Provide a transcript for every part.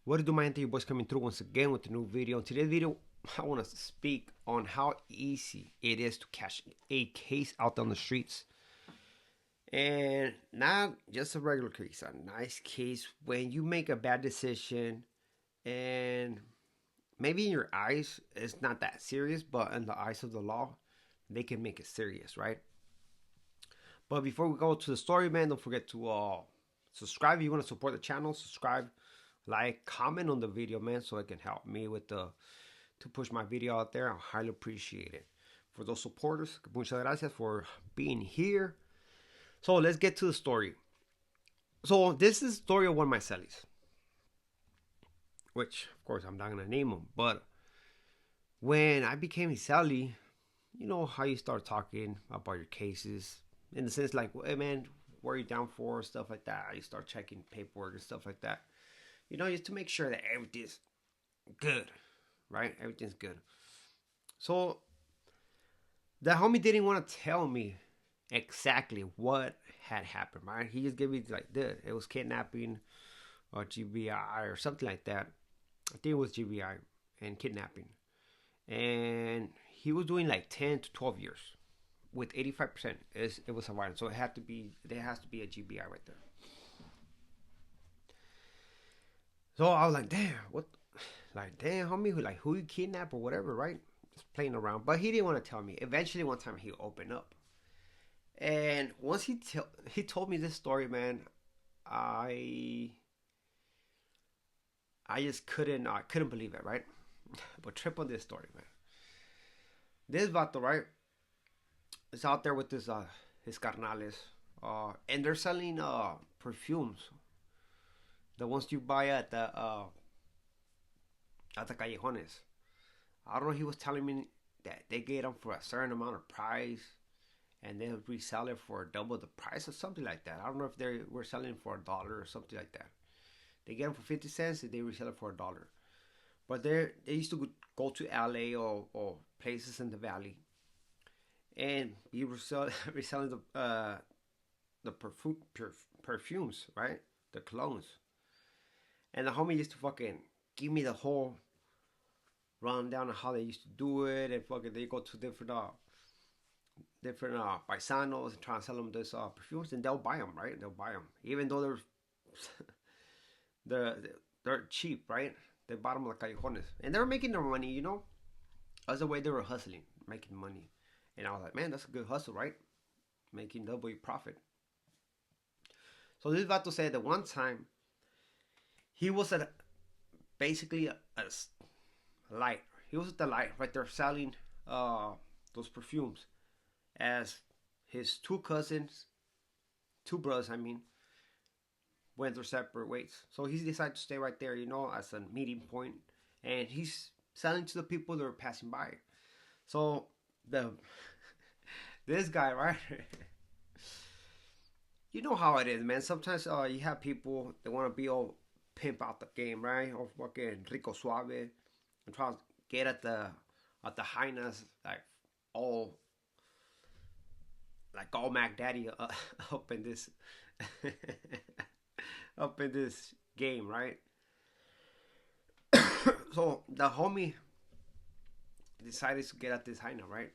What to do, my your boys coming through once again with a new video. In today's video, I want to speak on how easy it is to catch a case out on the streets. And not just a regular case, a nice case when you make a bad decision and maybe in your eyes it's not that serious, but in the eyes of the law, they can make it serious, right? But before we go to the story, man, don't forget to subscribe if you want to support the channel. Subscribe, like, comment on the video, man, so it can help me with the to push my video out there. I highly appreciate it. For those supporters, muchas gracias for being here. So let's get to the story. So this is the story of one of my cellies, which of course I'm not gonna name him. But when I became a celly, you know how you start talking about your cases in the sense like, hey man, what are you down for, stuff like that. You start checking paperwork and stuff like that. You know, just to make sure that everything's good, right? Everything's good. So the homie didn't want to tell me exactly what had happened, right? He just gave me like, dude, it was kidnapping or GBI or something like that. I think it was GBI and kidnapping. And he was doing like 10 to 12 years with 85%. It was a violence. So there has to be a GBI right there. So I was like, damn, what? Like, damn, homie, like, who you kidnap or whatever, right? Just playing around. But he didn't want to tell me. Eventually, one time, he opened up. And once he told me this story, man, I just couldn't believe it, right? But trip on this story, man. This vato, right, is out there with his carnales, and they're selling perfumes, the ones you buy at the callejones. I don't know. He was telling me that they get them for a certain amount of price, and they'll resell it for double the price or something like that. I don't know if they were selling for $1 or something like that. They get them for 50 cents, and they resell it for $1. But they used to go to LA or places in the valley, and he was reselling the perfumes, right? The clones. And the homie used to fucking give me the whole rundown of how they used to do it, and fucking they go to different paisanos and try and sell them this perfumes, and they'll buy them, right? They'll buy them, even though they're they're cheap, right? They bought them like callejones, and they were making their money, you know. That's the way they were hustling, making money. And I was like, man, that's a good hustle, right? Making double your profit. So this vato said that one time he was at basically a light. He was at the light right there selling those perfumes, as his two cousins, two brothers, I mean, went their separate ways. So he decided to stay right there, you know, as a meeting point, and he's selling to the people that are passing by. So the this guy, right? You know how it is, man. Sometimes you have people that want to be all pimp out the game, right? Or fucking rico suave, and try to get at the highness, all all Mac Daddy up in this up in this game, right? So the homie decided to get at this hyena, right?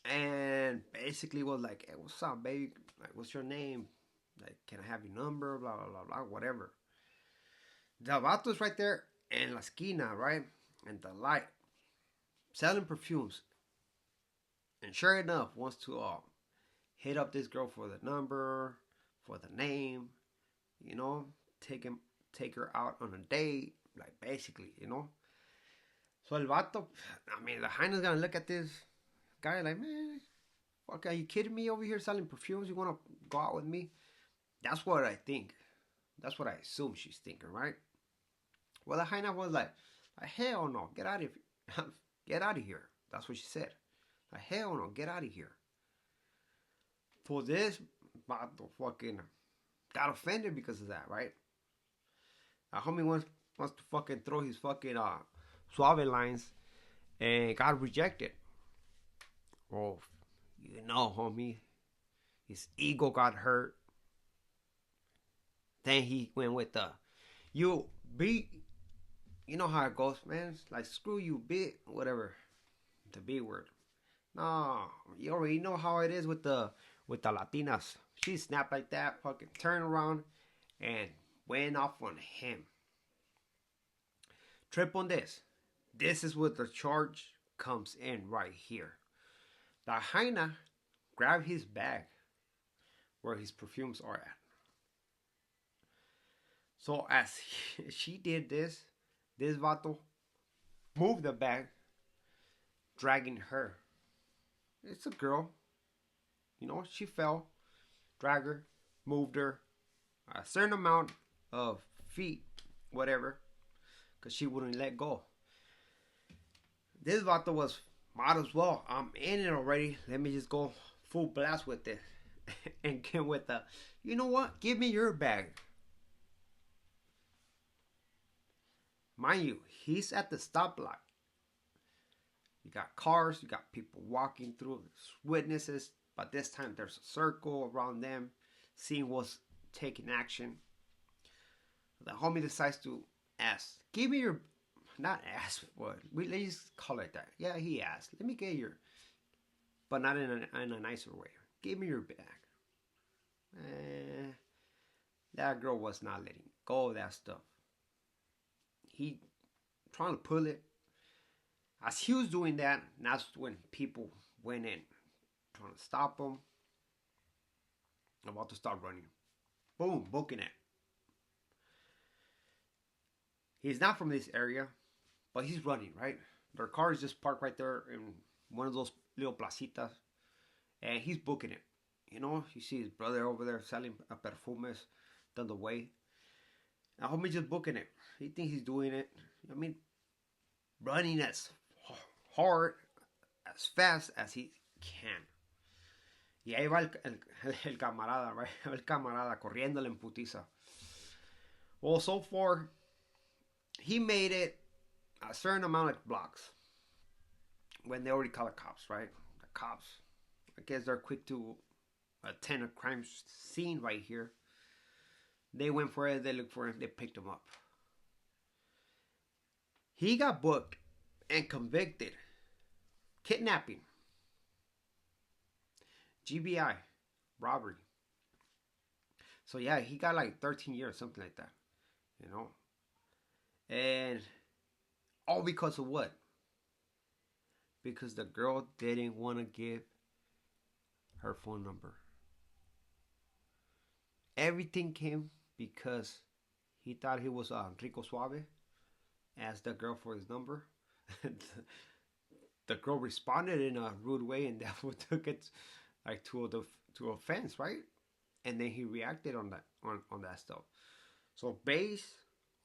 And basically was like, hey, what's up, baby? Like, what's your name? Like, can I have your number? Blah, blah, blah, blah, whatever. The vato's right there in la esquina, right? And the light, selling perfumes. And sure enough, wants to hit up this girl for the number, for the name, you know, take her out on a date, like, basically, you know. So el vato, I mean, the hyena's gonna look at this guy like, man, fuck, are you kidding me over here selling perfumes? You wanna go out with me? That's what I think. That's what I assume she's thinking, right? Well, the hyena was like, hell no, get out of here. Get out of here. That's what she said. Like, hell no, get out of here. For this, vato fucking got offended because of that, right? A homie wants to fucking throw his fucking suave lines and got rejected. Oh, you know, homie, his ego got hurt. Then he went with the, you B, you know how it goes, man. It's like screw you, B, whatever. The B word. No, you already know how it is with the Latinas. She snapped like that, fucking turned around and went off on him. Trip on this. This is what the charge comes in right here. The hyena grabbed his bag where his perfumes are at. So as she did this vato moved the bag, dragging her. It's a girl. You know, she fell, drag her, moved her a certain amount of feet, whatever, because she wouldn't let go. This vato was, might as well. I'm in it already. Let me just go full blast with it. And get with the, you know what? Give me your bag. Mind you, he's at the stoplight. You got cars, you got people walking through, witnesses. But this time there's a circle around them, seeing what's taking action. The homie decides to ask, give me your, not ask, but let's call it that. Yeah, he asked, let me get your, but not in a nicer way. Give me your bag. That girl was not letting go of that stuff. He trying to pull it. As he was doing that, that's when people went in, trying to stop him. About to start running. Boom, booking it. He's not from this area, but he's running, right? Their car is just parked right there in one of those little placitas, and he's booking it. You know, you see his brother over there selling perfumes down the way. And homie just booking it. He thinks he's doing it. I mean, running as hard, as fast as he can. Y ahí va el camarada, right? El camarada corriéndole en putiza. Well, so far, he made it a certain amount of blocks when they already call the cops, right? The cops, I guess they're quick to attend a crime scene right here. They went for it, they looked for him, they picked him up. He got booked and convicted. Kidnapping. GBI. Robbery. So yeah, he got like 13 years, something like that. You know? And all because of what? Because the girl didn't want to give her phone number. Everything came because he thought he was Rico Suave. Asked the girl for his number. The girl responded in a rude way, and that took it like to offense, right? And then he reacted on that stuff. So based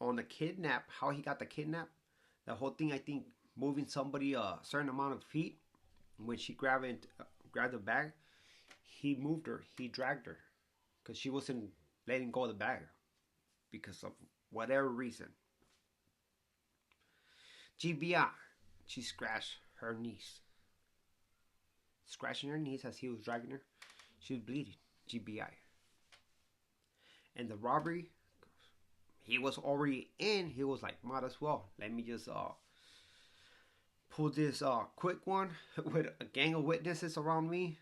on the kidnap, how he got the kidnap, the whole thing, I think, moving somebody a certain amount of feet, when she grabbed the bag, he moved her, he dragged her, because she wasn't letting go of the bag, because of whatever reason. GBI, she scratched her knees. Scratching her knees as he was dragging her. She was bleeding. GBI. And the robbery, he was already in. He was like, might as well. Let me just pull this quick one with a gang of witnesses around me.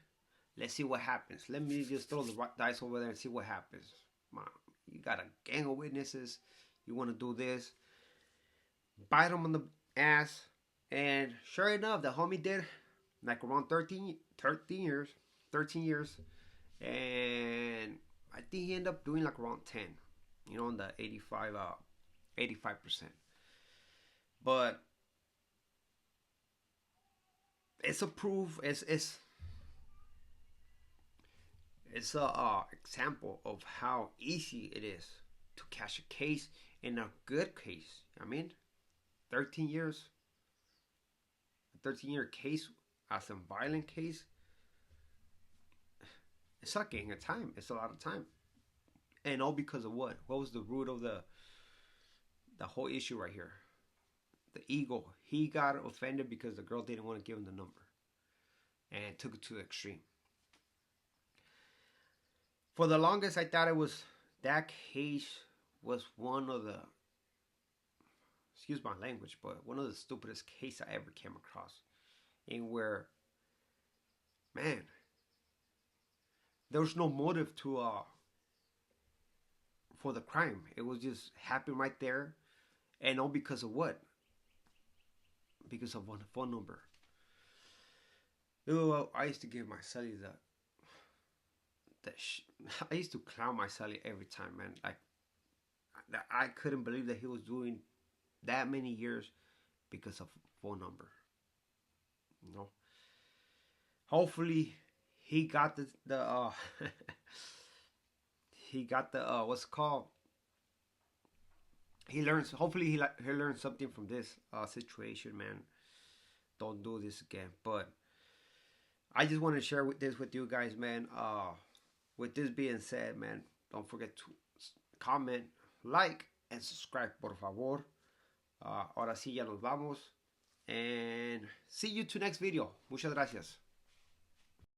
Let's see what happens. Let me just throw the dice over there and see what happens. Mom, you got a gang of witnesses. You want to do this. Bite him on the ass. And sure enough, the homie did like around 13 years. And I think he ended up doing like around 10. You know, in the 85%. But it's a proof. It's a example of how easy it is to catch a case, in a good case. I mean, 13 years. A 13-year case as a violent case. It's a gang of time. It's a lot of time. And all because of what? What was the root of the whole issue right here? The ego. He got offended because the girl didn't want to give him the number. And took it to the extreme. For the longest, I thought that case was one of the excuse my language, but one of the stupidest cases I ever came across. In where, man, there was no motive to for the crime. It was just happened right there, and all because of what? Because of one phone number. Well, I used to give my celly I used to clown my celly every time, man. Like I couldn't believe that he was doing that many years because of phone number. You know. Hopefully, he got the he got the what's it called. He learns. Hopefully, he learns something from this situation, man. Don't do this again. But I just want to share this with you guys, man. With this being said, man, don't forget to comment, like, and subscribe, por favor. Ahora sí ya nos vamos. And see you to next video. Muchas gracias.